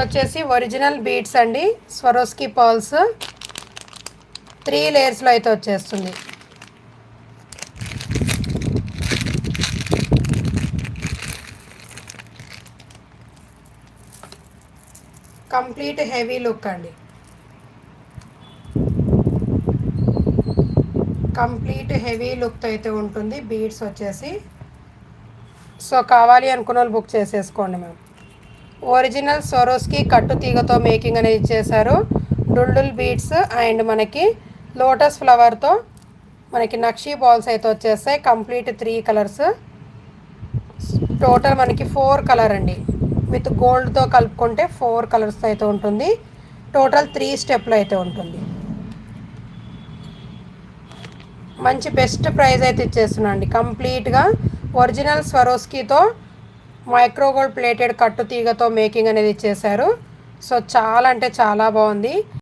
వచ్చేసి original beads అండి, Swarovski pearls 3 లేయర్స్లో అయితే వచ్చేస్తుంది. కంప్లీట్ హెవీ లుక్ అండి, కంప్లీట్ హెవీ లుక్ అయితే ఉంటుంది బీడ్స్ వచ్చేసి. సో కావాలి అనుకున్న వాళ్ళు బుక్ చేసేసుకోండి మ్యామ్. ఒరిజినల్ స్వరోస్కి కట్టు తీగతో మేకింగ్ అనేది ఇచ్చేసారు. డుల్డుల్ బీడ్స్ అండ్ మనకి లోటస్ ఫ్లవర్తో మనకి నక్షీ బాల్స్ అయితే వచ్చేస్తాయి. కంప్లీట్ 3 కలర్స్, టోటల్ మనకి 4 కలర్ అండి. విత్ గోల్డ్తో కలుపుకుంటే 4 కలర్స్ అయితే ఉంటుంది. టోటల్ 3 స్టెప్లు అయితే ఉంటుంది. మంచి బెస్ట్ ప్రైస్ అయితే ఇచ్చేస్తున్నా అండి. కంప్లీట్గా ఒరిజినల్ స్వరోస్కీతో మైక్రోగోల్డ్ ప్లేటెడ్ కట్టు తీగతో మేకింగ్ అనేది ఇచ్చేసారు. సో చాలా అంటే చాలా బాగుంది.